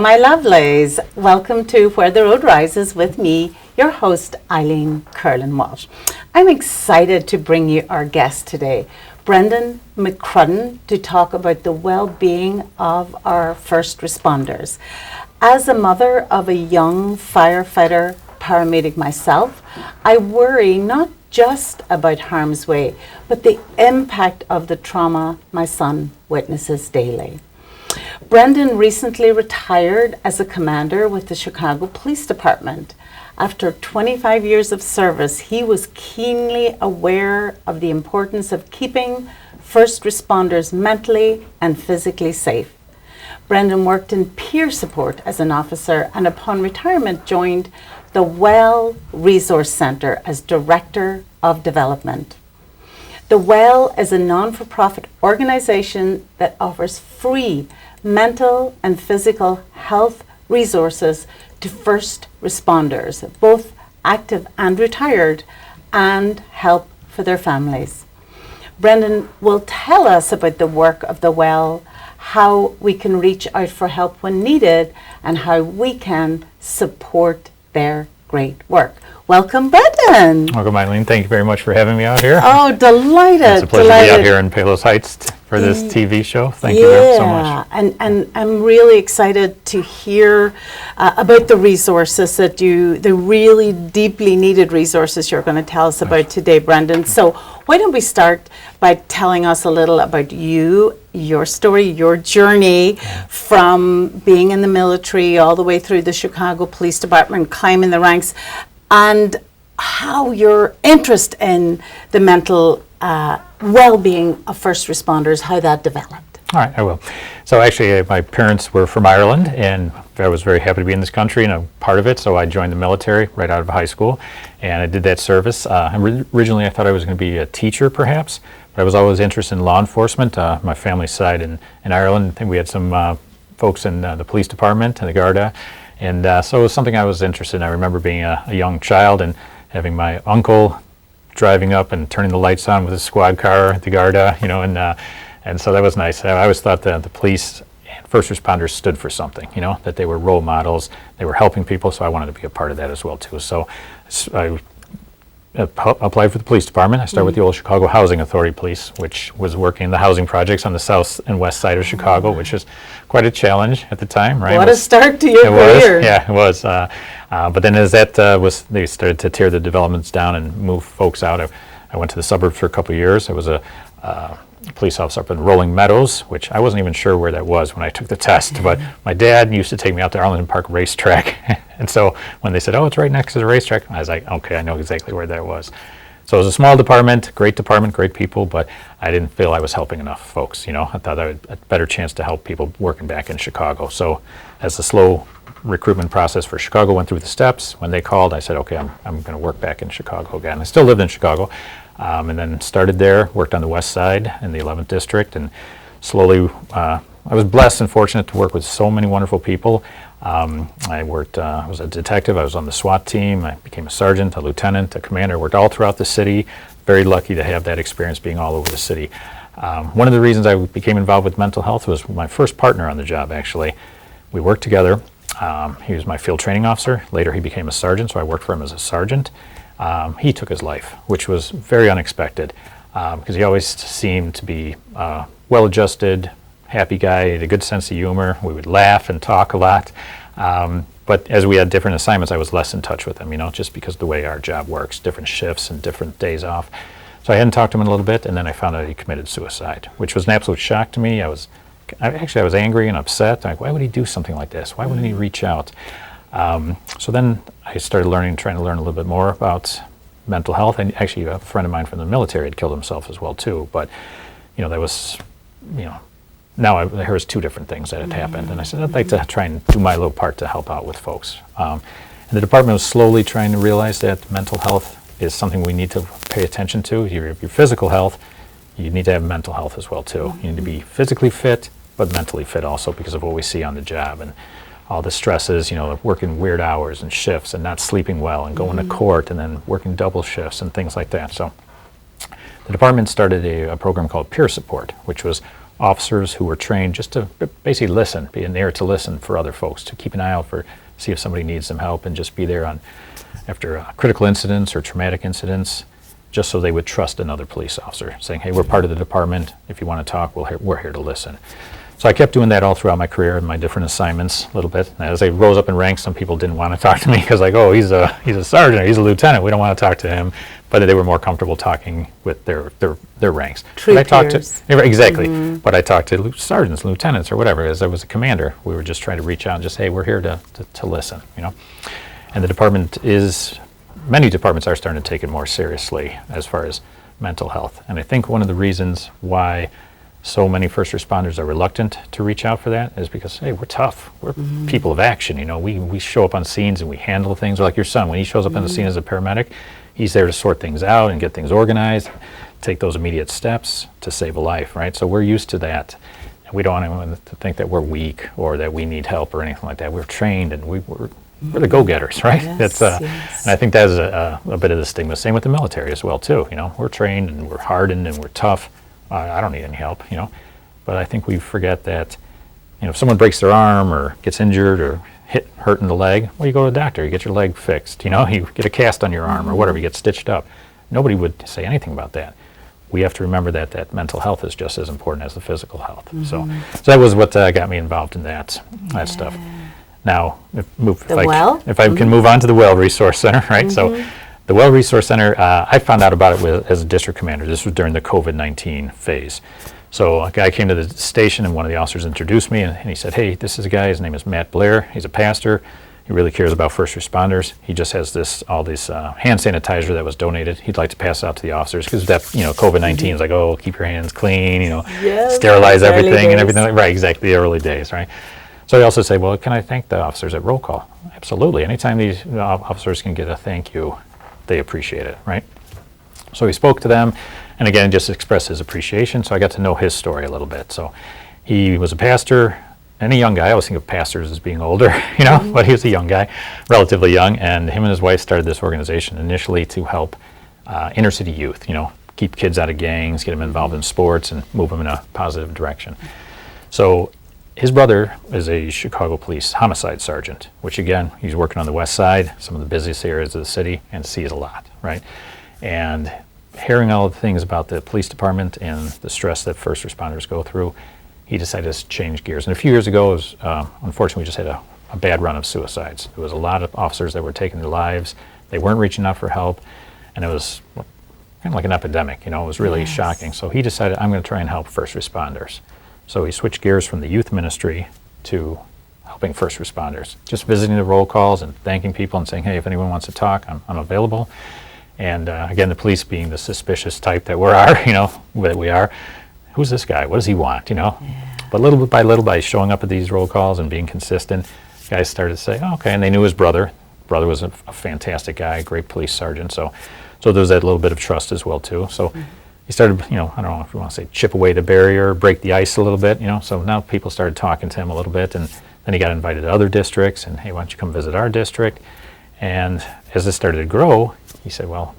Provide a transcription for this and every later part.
my lovelies. Welcome to Where the Road Rises with me, your host, Eileen Curlin Walsh. I'm excited to bring you our guest today, Brendan McCrudden, to talk about the well-being of our first responders. As a mother of a young firefighter paramedic myself, I worry not just about harm's way, but the impact of the trauma my son witnesses daily. Brendan recently retired as a commander with the Chicago Police Department. After 25 years of service, he was keenly aware of the importance of keeping first responders mentally and physically safe. Brendan worked in peer support as an officer and upon retirement joined the Well Resource Center as Director of Development. The Well is a non-for-profit organization that offers free mental and physical health resources to first responders, both active and retired, and help for their families. Brendan will tell us about the work of the Well, how we can reach out for help when needed, and how we can support their great work. Welcome, Brendan. Welcome, Eileen. Thank you very much for having me out here. Oh, delighted. It's a pleasure to be out here in Palos Heights for this TV show. Thank you so much. And I'm really excited to hear about the resources that the really deeply needed resources you're going to tell us about today, Brendan. So why don't we start by telling us a little about you, your story, your journey from being in the military all the way through the Chicago Police Department, climbing the ranks, and how your interest in the mental well-being of first responders, how that developed. All right, I will. So actually, my parents were from Ireland, and I was very happy to be in this country and a part of it, so I joined the military right out of high school, and I did that service. Originally, I thought I was going to be a teacher, perhaps, but I was always interested in law enforcement. My family's side in Ireland, I think we had some folks in the police department and the Garda, and so it was something I was interested in. I remember being a young child and having my uncle driving up and turning the lights on with his squad car at the Garda, and so that was nice. I always thought that the police and first responders stood for something, that they were role models, they were helping people, so I wanted to be a part of that as well, too. So I applied for the police department. I started with the old Chicago Housing Authority Police, which was working the housing projects on the south and west side of Chicago, which was quite a challenge at the time, right? What a start to your career. Yeah, it was. But then as that they started to tear the developments down and move folks out, I went to the suburbs for a couple of years. I was a police officer up in Rolling Meadows, which I wasn't even sure where that was when I took the test, but my dad used to take me out to Arlington Park Racetrack, and so when they said, oh, it's right next to the racetrack, I was like, okay, I know exactly where that was. So it was a small department, great people, but I didn't feel I was helping enough folks, I thought I had a better chance to help people working back in Chicago. So as the slow recruitment process for Chicago went through the steps, when they called, I said, okay, I'm going to work back in Chicago again. I still lived in Chicago, and then started there, worked on the west side in the 11th District, and slowly, I was blessed and fortunate to work with so many wonderful people. I was a detective, I was on the SWAT team, I became a sergeant, a lieutenant, a commander, worked all throughout the city. Very lucky to have that experience being all over the city. One of the reasons I became involved with mental health was my first partner on the job, actually. We worked together. He was my field training officer. Later he became a sergeant, so I worked for him as a sergeant. He took his life, which was very unexpected because he always seemed to be well-adjusted, happy guy, had a good sense of humor. We would laugh and talk a lot. But as we had different assignments, I was less in touch with him, just because of the way our job works, different shifts and different days off. So I hadn't talked to him in a little bit, and then I found out he committed suicide, which was an absolute shock to me. I was angry and upset. Like, why would he do something like this? Why wouldn't he reach out? So then I started trying to learn a little bit more about mental health. And actually, a friend of mine from the military had killed himself as well, too. But, that was, now there was two different things that had happened. And I said, I'd like to try and do my little part to help out with folks. And the department was slowly trying to realize that mental health is something we need to pay attention to. Your physical health, you need to have mental health as well, too. You need to be physically fit, but mentally fit also because of what we see on the job and all the stresses, working weird hours and shifts and not sleeping well and going to court and then working double shifts and things like that. So the department started a program called Peer Support, which was officers who were trained just to basically listen, be an ear to listen for other folks, to keep an eye out for, see if somebody needs some help, and just be there after critical incidents or traumatic incidents, just so they would trust another police officer, saying, hey, we're part of the department. If you want to talk, we're here to listen. So I kept doing that all throughout my career and my different assignments a little bit. And as I rose up in ranks, some people didn't want to talk to me because like, oh, he's a sergeant, or he's a lieutenant. We don't want to talk to him. But they were more comfortable talking with their ranks. True But I talked peers. exactly. But I talked to sergeants, lieutenants, or whatever. As I was a commander, we were just trying to reach out and just, hey, we're here to listen, And the department many departments are starting to take it more seriously as far as mental health. And I think one of the reasons why so many first responders are reluctant to reach out for that is because, hey, we're tough. We're people of action. We show up on scenes and we handle things. Like your son, when he shows up on the scene as a paramedic, he's there to sort things out and get things organized, take those immediate steps to save a life, right? So we're used to that. And we don't want anyone to think that we're weak or that we need help or anything like that. We're trained and we're the go-getters, right? Yes, yes. And I think that is a bit of the stigma. Same with the military as well, too. We're trained and we're hardened and we're tough. I don't need any help, But I think we forget that, if someone breaks their arm or gets injured or hurt in the leg, well, you go to the doctor, you get your leg fixed, you get a cast on your arm or whatever, you get stitched up. Nobody would say anything about that. We have to remember that mental health is just as important as the physical health. So that was what got me involved in that stuff. Now, if I can move on to the Well Resource Center, right? So the Well Resource Center, I found out about it as a district commander. This was during the COVID-19 phase. So a guy came to the station and one of the officers introduced me and he said, hey, this is a guy, his name is Matt Blair. He's a pastor. He really cares about first responders. He just has all this hand sanitizer that was donated. He'd like to pass out to the officers because that, COVID-19 is like, oh, keep your hands clean, sterilize everything and everything. Right, exactly, the early days, right? So he also said, well, can I thank the officers at roll call? Absolutely. Anytime these officers can get a thank you, they appreciate it, right? So he spoke to them, and again, just expressed his appreciation, so I got to know his story a little bit. So he was a pastor and a young guy. I always think of pastors as being older, but he was a young guy, relatively young, and him and his wife started this organization initially to help inner city youth, keep kids out of gangs, get them involved in sports, and move them in a positive direction. So his brother is a Chicago police homicide sergeant, which again, he's working on the west side, some of the busiest areas of the city, and sees a lot, right? And hearing all the things about the police department and the stress that first responders go through, he decided to change gears. And a few years ago, unfortunately, we just had a bad run of suicides. There was a lot of officers that were taking their lives. They weren't reaching out for help, and it was kind of like an epidemic, it was really shocking. So he decided, I'm going to try and help first responders. So he switched gears from the youth ministry to helping first responders, just visiting the roll calls and thanking people and saying, hey, if anyone wants to talk, I'm available. And again, the police being the suspicious type that we are, who's this guy? What does he want? But little by little, by showing up at these roll calls and being consistent, guys started to say, oh, okay. And they knew his brother. Brother was a fantastic guy, great police sergeant. So there was that little bit of trust as well too. So he started, I don't know if you want to say chip away the barrier, break the ice a little bit, So now people started talking to him a little bit, and then he got invited to other districts, and hey, why don't you come visit our district? And as this started to grow, he said, well,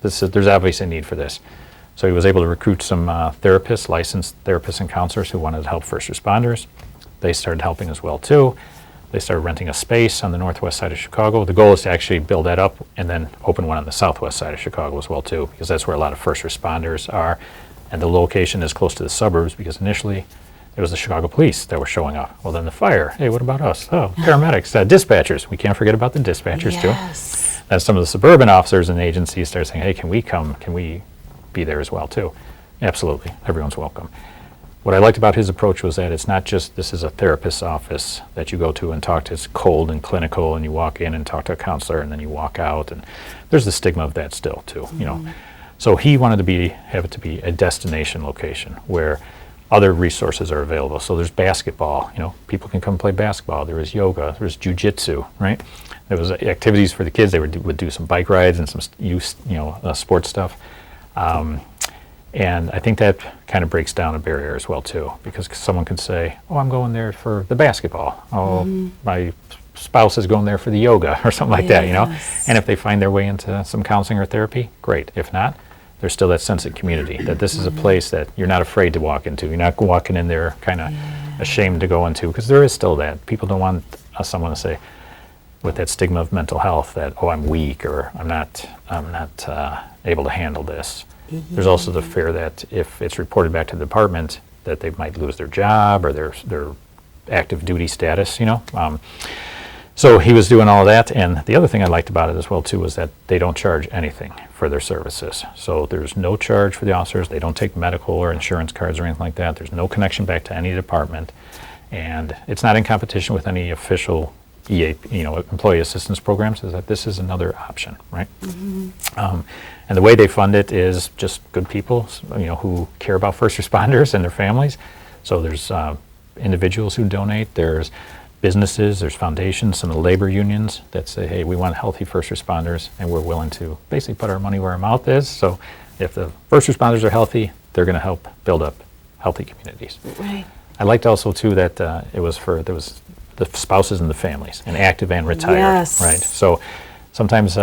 there's obviously a need for this. So he was able to recruit some therapists, licensed therapists and counselors who wanted to help first responders. They started helping as well too. They started renting a space on the northwest side of Chicago. The goal is to actually build that up and then open one on the southwest side of Chicago as well too, because that's where a lot of first responders are. And the location is close to the suburbs because initially it was the Chicago police that were showing up. Well, then the fire. Hey, what about us? Oh, paramedics, dispatchers. We can't forget about the dispatchers too. Then some of the suburban officers and agencies started saying, hey, can we come? Can we be there as well too? Absolutely. Everyone's welcome. What I liked about his approach was that it's not just this is a therapist's office that you go to and talk to. It's cold and clinical, and you walk in and talk to a counselor, and then you walk out, and there's the stigma of that still too. So he wanted to have it to be a destination location where other resources are available. So there's basketball. People can come play basketball. There is yoga. There's jujitsu, right? There was activities for the kids. They would do some bike rides and some youth, sports stuff. And I think that kind of breaks down a barrier as well too, because someone could say, oh, I'm going there for the basketball. Oh, my spouse is going there for the yoga or something like that, And if they find their way into some counseling or therapy, great. If not, there's still that sense of community, that this is a place that you're not afraid to walk into. You're not walking in there kind of ashamed to go into, because there is still that. People don't want someone to say, with that stigma of mental health, that, oh, I'm weak, or I'm not able to handle this. There's also the fear that if it's reported back to the department, that they might lose their job or their active duty status, you know. So he was doing all of that, and the other thing I liked about it as well too was that they don't charge anything for their services. So there's no charge for the officers. They don't take medical or insurance cards or anything like that. There's no connection back to any department, and it's not in competition with any official EAP, you know, employee assistance programs. Is that this is another option, right? And the way they fund it is just good people, you know, who care about first responders and their families. So there's individuals who donate. There's businesses, there's foundations, some of the labor unions that say, hey, we want healthy first responders, and we're willing to basically put our money where our mouth is. So if the first responders are healthy, they're going to help build up healthy communities. Right. I liked also too that there was the spouses and the families, and active and retired. Yes. Right. So sometimes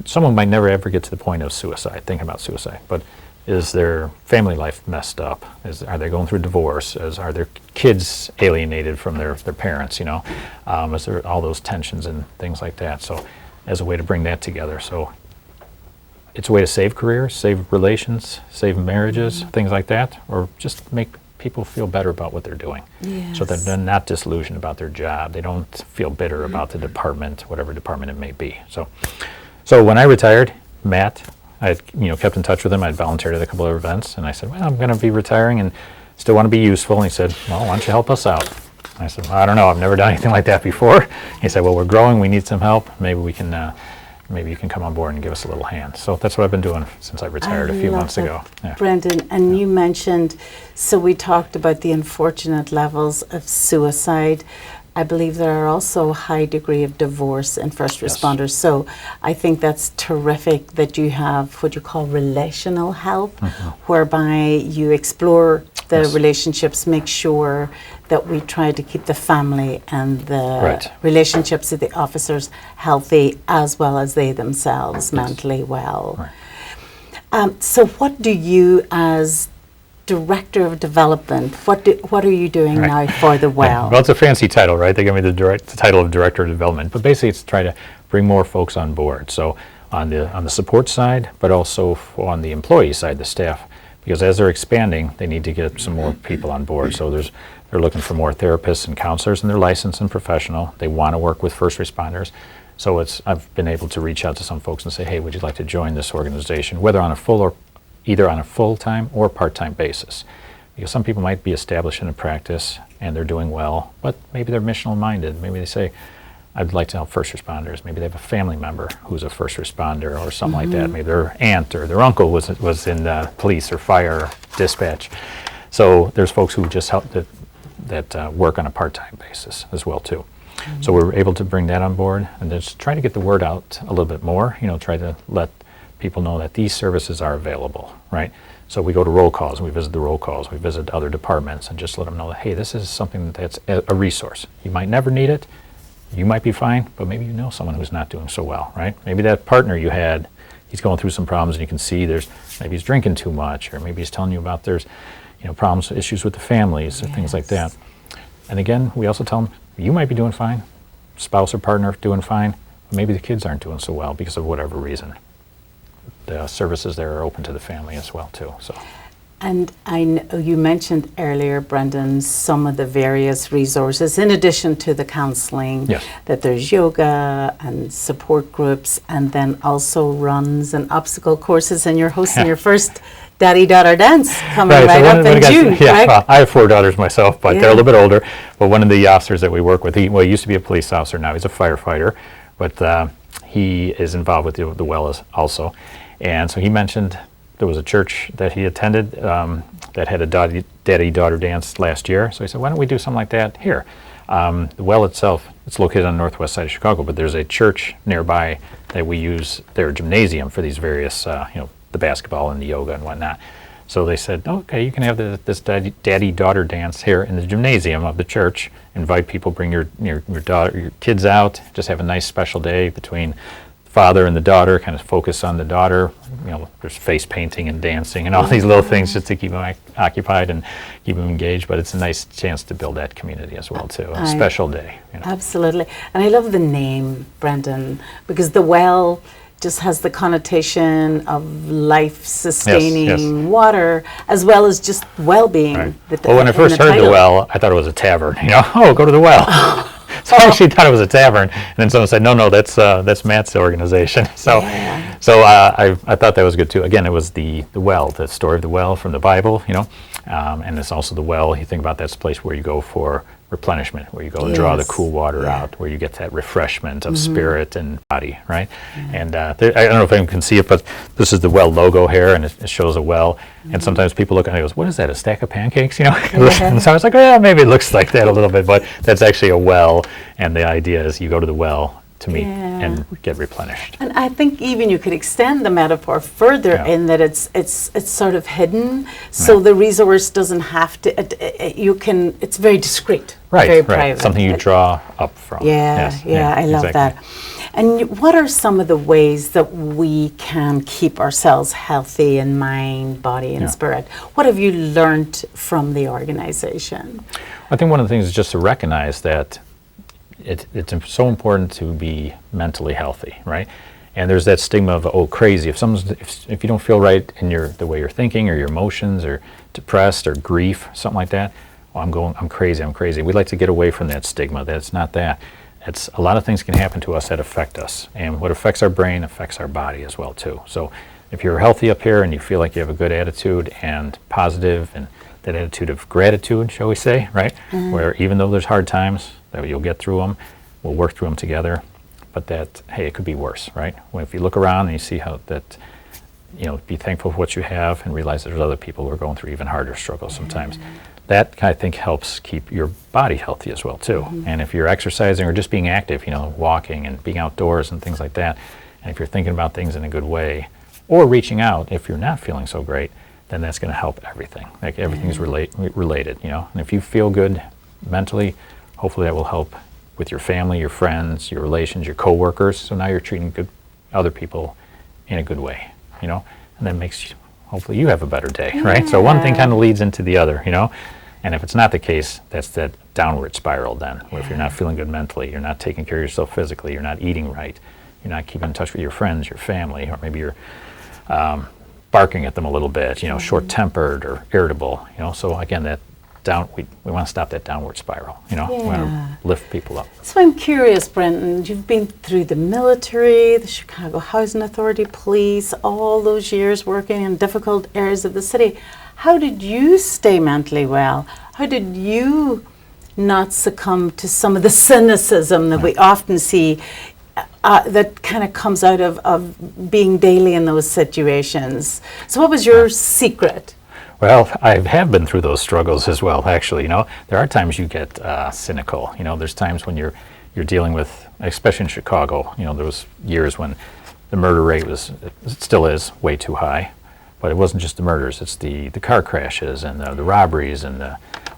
someone might never ever get to the point of suicide, thinking about suicide, but is their family life messed up? Are they going through divorce? Are their kids alienated from their parents, you know? Is there all those tensions and things like that? So as a way to bring that together. So it's a way to save careers, save relations, save marriages, things like that, or just make people feel better about what they're doing. Yes. So that they're not disillusioned about their job. They don't feel bitter about the department, whatever department it may be. So when I retired, Matt, I kept in touch with him. I'd volunteered at a couple of events, and I said, well, I'm going to be retiring and still want to be useful. And he said, well, why don't you help us out? And I said, well, I don't know. I've never done anything like that before. He said, well, we're growing. We need some help. Maybe we can, maybe you can come on board and give us a little hand. So that's what I've been doing since I retired a few months ago. Yeah. Brendan, and you mentioned, so we talked about the unfortunate levels of suicide. I believe there are also a high degree of divorce in first Yes. responders. So I think that's terrific that you have what you call relational help, whereby you explore the Yes. relationships, make sure that we try to keep the family and the Right. relationships of the officers healthy, as well as they themselves mentally well. Right. So what do you, as Director of Development, what are you doing now for the well? Well, it's a fancy title, right? They give me the title of Director of Development, but basically it's to try to bring more folks on board. So on the support side, but also on the employee side, the staff, because as they're expanding, they need to get some more people on board. So they're looking for more therapists and counselors, and they're licensed and professional. They want to work with first responders. So I've been able to reach out to some folks and say, hey, would you like to join this organization, whether on either on a full-time or part-time basis. Because some people might be established in a practice and they're doing well, but maybe they're missional minded. Maybe they say, I'd like to help first responders. Maybe they have a family member who's a first responder or something like that. Maybe their aunt or their uncle was in police or fire or dispatch. So there's folks who just help that work on a part-time basis as well too. So we're able to bring that on board and just try to get the word out a little bit more, try to let people know that these services are available, right? So we go to roll calls, and we visit the roll calls, we visit other departments, and just let them know that, hey, this is something that's a resource. You might never need it, you might be fine, but maybe you know someone who's not doing so well, right? Maybe that partner you had, he's going through some problems, and you can see maybe he's drinking too much, or maybe he's telling you about there's problems, issues with the families, or things like that. And again, we also tell them, you might be doing fine, spouse or partner doing fine, but maybe the kids aren't doing so well because of whatever reason. The services there are open to the family as well too. So. And I know you mentioned earlier, Brendan, some of the various resources in addition to the counselling. Yes. That there's yoga and support groups, and then also runs and obstacle courses. And you're hosting your first daddy-daughter dance coming up in June. Yeah, well, I have 4 daughters myself, but they're a little bit older. But one of the officers that we work with, he used to be a police officer. Now he's a firefighter, but he is involved with the well also. And so he mentioned there was a church that he attended that had a daddy-daughter dance last year. So he said, why don't we do something like that here? The well itself, it's located on the northwest side of Chicago, but there's a church nearby that we use their gymnasium for these various, the basketball and the yoga and whatnot. So they said, okay, you can have this daddy-daughter dance here in the gymnasium of the church. Invite people, bring your kids out, just have a nice special day between father and the daughter, kind of focus on the daughter. You know, there's face painting and dancing and all these little things just to keep them occupied and keep them engaged. But it's a nice chance to build that community as well too. A special day. You know. Absolutely. And I love the name, Brendan, because the well just has the connotation of life-sustaining water, as well as just well-being. Right. Well, when I first heard the well, I thought it was a tavern. You know, oh, go to the well. So I actually thought it was a tavern, and then someone said, no, that's Matt's organization. So, I thought that was good too. Again, it was the well, the story of the well from the Bible. You know, and it's also the well. You think about that's the place where you go for replenishment, where you go and draw the cool water out, where you get that refreshment of spirit and body, right? And I don't know if anyone can see it, but this is the well logo here, and it shows a well. And sometimes people look at it and goes, what is that, a stack of pancakes? You know? And so I was like, well, maybe it looks like that a little bit, but that's actually a well, and the idea is you go to the well to meet and get replenished. And I think even you could extend the metaphor further in that it's sort of hidden, so the resource doesn't have to. It's very discreet, very private. Something you draw up from. I love that. And what are some of the ways that we can keep ourselves healthy in mind, body, and spirit? What have you learned from the organization? I think one of the things is just to recognize that it's so important to be mentally healthy, right? And there's that stigma of, oh, crazy. If you don't feel right in the way you're thinking or your emotions or depressed or grief, something like that, oh, I'm crazy. We'd like to get away from that stigma. That's not that. It's a lot of things can happen to us that affect us. And what affects our brain affects our body as well too. So if you're healthy up here and you feel like you have a good attitude and positive and that attitude of gratitude, shall we say, right? Where even though there's hard times, that you'll get through them, we'll work through them together, but that, hey, it could be worse, right? When if you look around and you see how that, you know, be thankful for what you have and realize there's other people who are going through even harder struggles sometimes. That, I think, helps keep your body healthy as well, too. And if you're exercising or just being active, you know, walking and being outdoors and things like that, and if you're thinking about things in a good way, or reaching out if you're not feeling so great, then that's going to help everything. Like everything's related, you know. And if you feel good mentally, hopefully that will help with your family, your friends, your relations, your coworkers. So now you're treating other people in a good way, you know. And that makes hopefully you have a better day, right? So one thing kind of leads into the other, you know. And if it's not the case, that's that downward spiral then. Where if you're not feeling good mentally, you're not taking care of yourself physically, you're not eating right, you're not keeping in touch with your friends, your family, or maybe you're barking at them a little bit, you know, short-tempered or irritable, you know. So again, that we want to stop that downward spiral, you know. We want to lift people up. So I'm curious, Brendan, you've been through the military, the Chicago Housing Authority, police, all those years working in difficult areas of the city. How did you stay mentally well? How did you not succumb to some of the cynicism that we often see that kind of comes out of being daily in those situations? So what was your secret? Well, I have been through those struggles as well, actually. You know, there are times you get cynical. You know, there's times when you're dealing with, especially in Chicago, you know, there was years when the murder rate it still is way too high. But it wasn't just the murders, it's the car crashes and the robberies and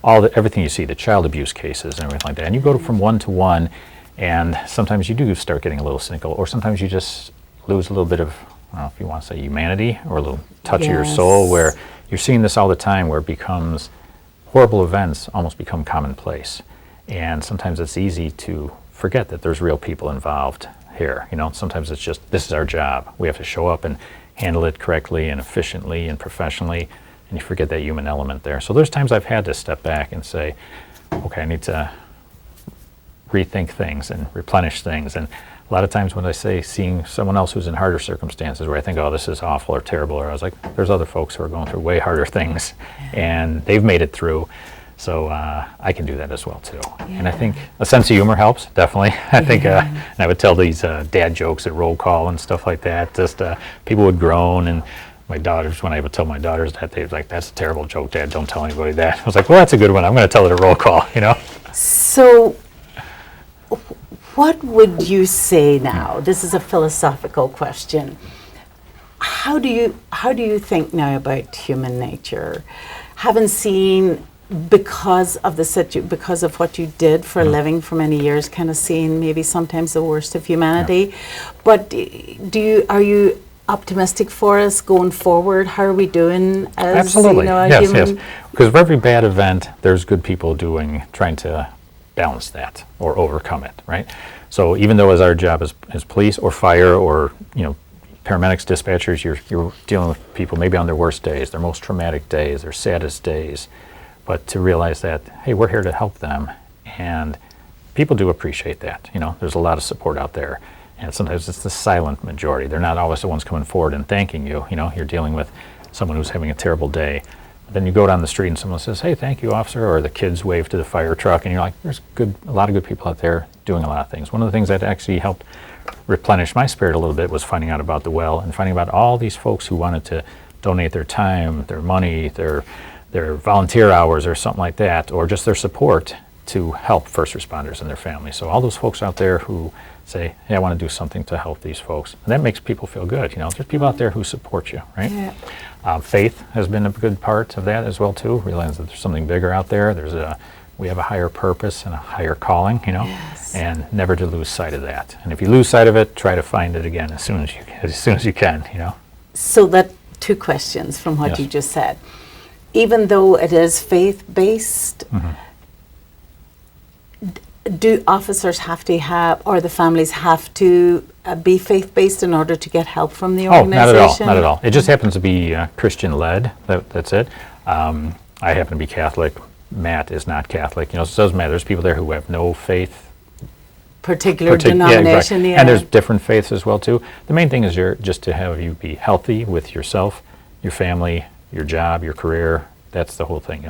everything you see, the child abuse cases and everything like that. And you go from one to one, and sometimes you do start getting a little cynical, or sometimes you just lose a little bit of, I don't know if you want to say humanity, or a little touch of your soul, where you're seeing this all the time, where it becomes, horrible events almost become commonplace. And sometimes it's easy to forget that there's real people involved here. You know, sometimes it's just, this is our job. We have to show up and handle it correctly and efficiently and professionally, and you forget that human element there. So there's times I've had to step back and say, okay, I need to rethink things and replenish things. And a lot of times when I say seeing someone else who's in harder circumstances where I think, oh, this is awful or terrible, or I was like, there's other folks who are going through way harder things and they've made it through. So I can do that as well too. And I think a sense of humor helps, definitely. I think, and I would tell these dad jokes at roll call and stuff like that. Just people would groan, and my daughters, when I would tell my daughters that, they'd be like, that's a terrible joke, Dad, don't tell anybody that. I was like, well, that's a good one. I'm going to tell it at roll call, you know? So what would you say now? This is a philosophical question. How do you think now about human nature? Having seen because of because of what you did for a living for many years, kind of seeing maybe sometimes the worst of humanity. But are you optimistic for us going forward? How are we doing as Absolutely. a Yes, human? yes. Because for every bad event, there's good people trying to balance that or overcome it, right? So even though as our job as police or fire or, paramedics, dispatchers, you're dealing with people maybe on their worst days, their most traumatic days, their saddest days, but to realize that, hey, we're here to help them, and people do appreciate that. There's a lot of support out there, and sometimes it's the silent majority. They're not always the ones coming forward and thanking you. You're dealing with someone who's having a terrible day. But then you go down the street and someone says, hey, thank you, officer, or the kids wave to the fire truck, and you're like, there's a lot of good people out there doing a lot of things. One of the things that actually helped replenish my spirit a little bit was finding out about the well and finding about all these folks who wanted to donate their time, their money, their volunteer hours or something like that, or just their support to help first responders and their families. So all those folks out there who say, hey, I want to do something to help these folks. And that makes people feel good. There's people out there who support you, right? Yeah. Faith has been a good part of that as well, too. Realize that there's something bigger out there. We have a higher purpose and a higher calling, Yes. and never to lose sight of that. And if you lose sight of it, try to find it again as soon as you can. So that 2 questions from what Yes. you just said. Even though it is faith-based, do officers have to have, or the families have to be faith-based in order to get help from the Oh, organization? not at all. It just happens to be Christian-led. That's it. I happen to be Catholic. Matt is not Catholic. So it doesn't matter. There's people there who have no faith. Particular denomination, And there's different faiths as well, too. The main thing is just to have you be healthy with yourself, your family, your job, your career. That's the whole thing,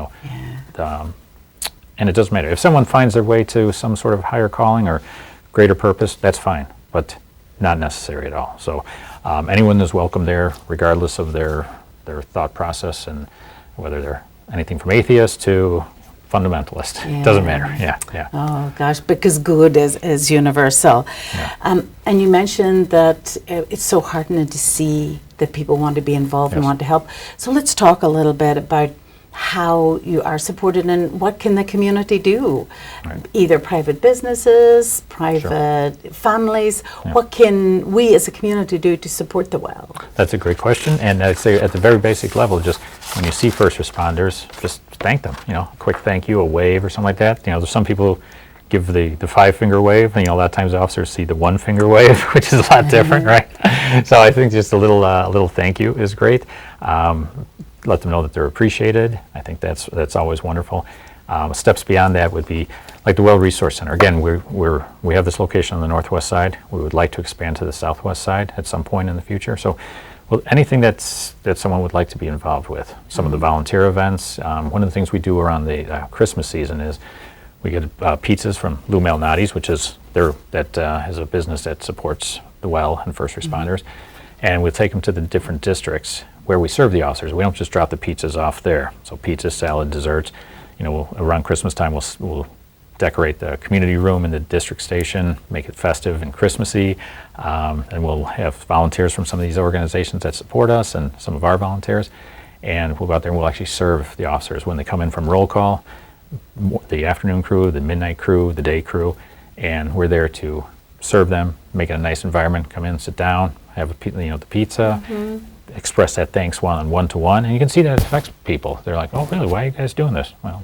and it doesn't matter. If someone finds their way to some sort of higher calling or greater purpose, that's fine, but not necessary at all. So anyone is welcome there, regardless of their thought process, and whether they're anything from atheist to fundamentalist. It doesn't matter. Yeah. Oh gosh, because good is universal. Yeah. And you mentioned that it's so heartening to see that people want to be involved and Yes. want to help. So let's talk a little bit about how you are supported and what can the community do? Right. Either private businesses, private families. Yeah. What can we as a community do to support the well? That's a great question, and I'd say at the very basic level, just when you see first responders, just thank them. A quick thank you, a wave, or something like that. There's some people give the 5-finger wave, and a lot of times officers see the 1-finger wave, which is a lot different, right? So I think just a little thank you is great. Let them know that they're appreciated. I think that's always wonderful. Steps beyond that would be like the Well Resource Center. Again, we have this location on the northwest side. We would like to expand to the southwest side at some point in the future. So, anything that someone would like to be involved with. Some of the volunteer events. One of the things we do around the Christmas season is we get pizzas from Lou Malnati's, which is has a business that supports the well and first responders, and we'll take them to the different districts where we serve the officers. We don't just drop the pizzas off there. So pizza, salad, desserts. Around Christmas time, we'll decorate the community room in the district station, make it festive and Christmassy, and we'll have volunteers from some of these organizations that support us and some of our volunteers, and we'll go out there and we'll actually serve the officers when they come in from roll call, the afternoon crew, the midnight crew, the day crew, and we're there to serve them, make it a nice environment, come in, sit down, have the pizza, express that thanks one-to-one, and you can see that it affects people. They're like, oh, really, why are you guys doing this? Well,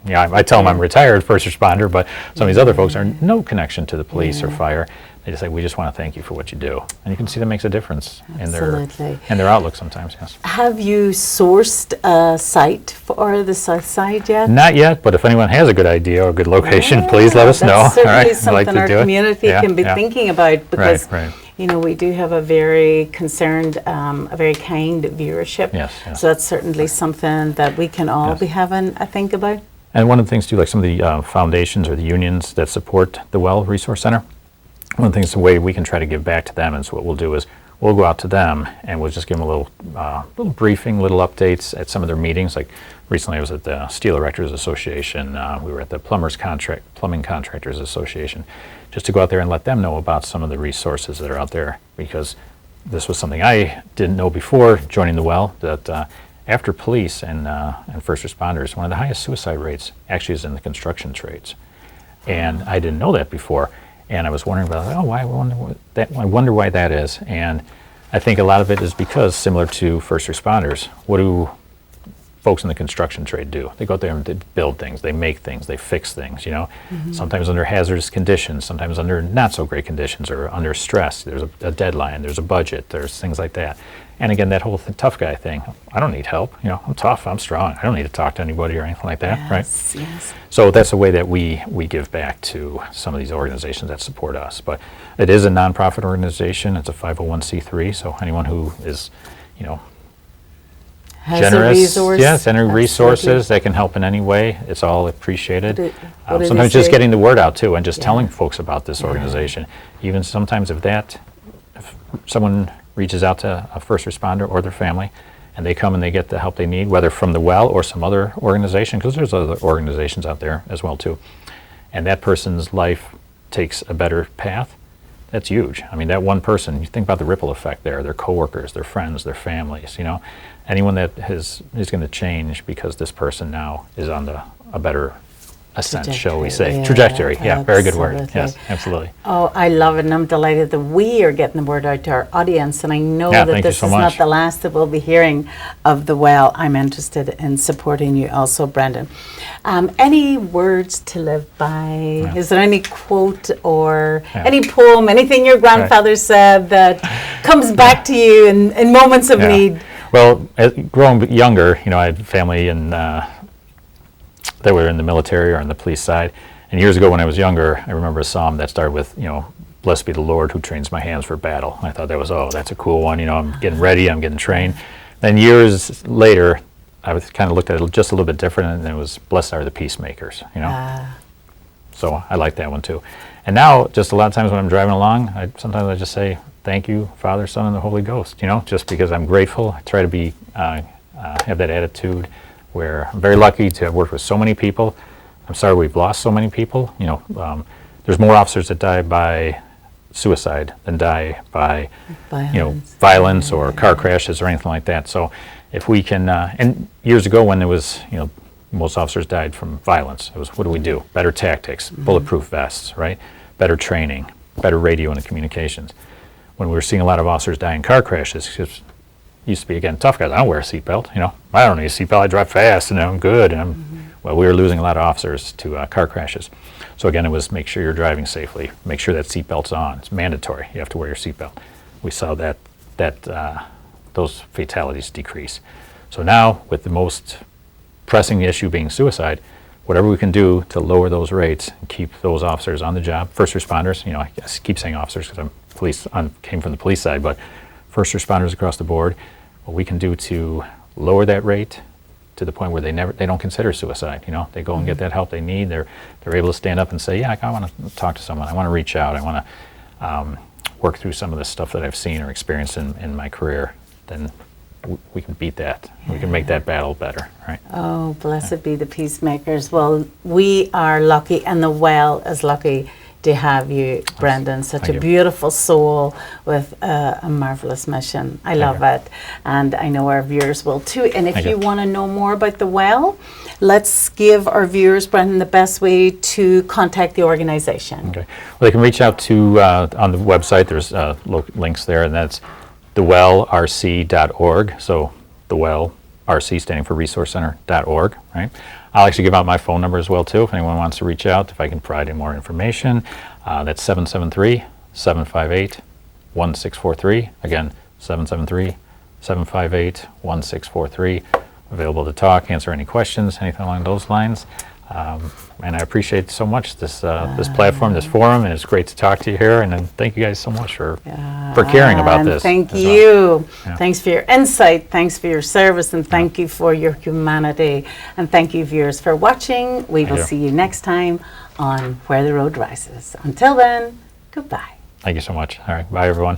I tell them I'm retired first responder, but some of these other folks are no connection to the police or fire. They just say, we just want to thank you for what you do. And you can see that makes a difference in their outlook sometimes, yes. Have you sourced a site for the south side yet? Not yet, but if anyone has a good idea or a good location, please let us know. That's certainly All right? something our community can be thinking about, because Right. we do have a very concerned, a very kind viewership. Yes. So that's certainly something that we can all Yes. be having a think about. And one of the things too, like some of the foundations or the unions that support the Well Resource Center, one of the things, the way we can try to give back to them is what we'll do is we'll go out to them and we'll just give them a little briefing, little updates at some of their meetings. Like recently I was at the Steel Erectors Association, we were at the Plumbing Contractors Association, just to go out there and let them know about some of the resources that are out there, because this was something I didn't know before joining the Well, that after police and first responders, one of the highest suicide rates actually is in the construction trades. And I didn't know that before. And I was wondering about, I wonder why that is. And I think a lot of it is because, similar to first responders, what do folks in the construction trade do? They go out there and they build things, they make things, they fix things, sometimes under hazardous conditions, sometimes under not so great conditions or under stress. There's a deadline, there's a budget, there's things like that. And again, that whole tough guy thing, I don't need help, I'm tough, I'm strong, I don't need to talk to anybody or anything like that, right? Yes. So that's a way that we give back to some of these organizations that support us. But it is a nonprofit organization, it's a 501c3, so anyone who is, Has generous, a resource. yes, any resources Absolutely. that can help in any way, it's all appreciated. What do they Sometimes just say? getting the word out too, and just Yeah. telling folks about this organization. Even sometimes if someone reaches out to a first responder or their family, and they come and they get the help they need, whether from the Well or some other organization, because there's other organizations out there as well too, and that person's life takes a better path, that's huge. I mean, that one person, you think about the ripple effect there, their coworkers, their friends, their families, anyone that is going to change because this person now is on a better ascent, shall we say. Trajectory, Trajectory, yeah, very good word. absolutely. Yes, absolutely. Oh, I love it, and I'm delighted that we are getting the word out to our audience, and I know Yeah, that thank you this so is much. not the last that we'll be hearing of the Well. I'm interested in supporting you also, Brendan. Any words to live by? Yeah. Is there any quote or Yeah. any poem, anything your grandfather said that comes back to you in moments of Yeah. need? Well, growing younger, I had family that were in the military or on the police side. And years ago when I was younger, I remember a psalm that started with, blessed be the Lord who trains my hands for battle. And I thought that was, that's a cool one. I'm getting ready, I'm getting trained. Then years later, I was kind of looked at it just a little bit different, and it was, blessed are the peacemakers, So I like that one too. And now, just a lot of times when I'm driving along, sometimes I just say, thank you, Father, Son, and the Holy Ghost, just because I'm grateful. I try to be, have that attitude where I'm very lucky to have worked with so many people. I'm sorry we've lost so many people. There's more officers that die by suicide than die by, violence or car crashes or anything like that. So if we can, and years ago when there was, most officers died from violence. It was, what do we do? Better tactics, bulletproof vests, right? Better training, better radio and communications. When we were seeing a lot of officers die in car crashes, because used to be, again, tough guys. I don't wear a seatbelt, I don't need a seatbelt. I drive fast and I'm good. And well, we were losing a lot of officers to car crashes. So again, it was make sure you're driving safely. Make sure that seatbelt's on. It's mandatory. You have to wear your seatbelt. We saw that those fatalities decrease. So now, with the most pressing issue being suicide, whatever we can do to lower those rates and keep those officers on the job, first responders, I keep saying officers because came from the police side, but first responders across the board, what we can do to lower that rate to the point where they don't consider suicide. They go and get that help they need. They're able to stand up and say, yeah, I want to talk to someone. I want to reach out. I want to work through some of the stuff that I've seen or experienced in my career. Then we can beat that. We can make that battle better, right? Oh, blessed be the peacemakers. Well, we are lucky, and the Well is lucky to have you, Brendan. Such Thank a you. beautiful soul with a marvelous mission. I love it, and I know our viewers will too. And if Thank you you. want to know more about the Well, let's give our viewers, Brendan, the best way to contact the organization. Okay. Well, they can reach out to, on the website, there's links there, and that's thewellrc.org. So the Well, RC standing for Resource Center.org, right? I'll actually give out my phone number as well too, if anyone wants to reach out, if I can provide any more information. That's 773-758-1643. Again, 773-758-1643. Available to talk, answer any questions, anything along those lines. And I appreciate so much this platform, this forum, and it's great to talk to you here. And then thank you guys so much for caring about And this. thank as well. you. Yeah. Thanks for your insight. Thanks for your service, and thank you for your humanity. And thank you, viewers, for watching. We will you. see you next time on Where the Road Rises. Until then, goodbye. Thank you so much. All right, bye everyone.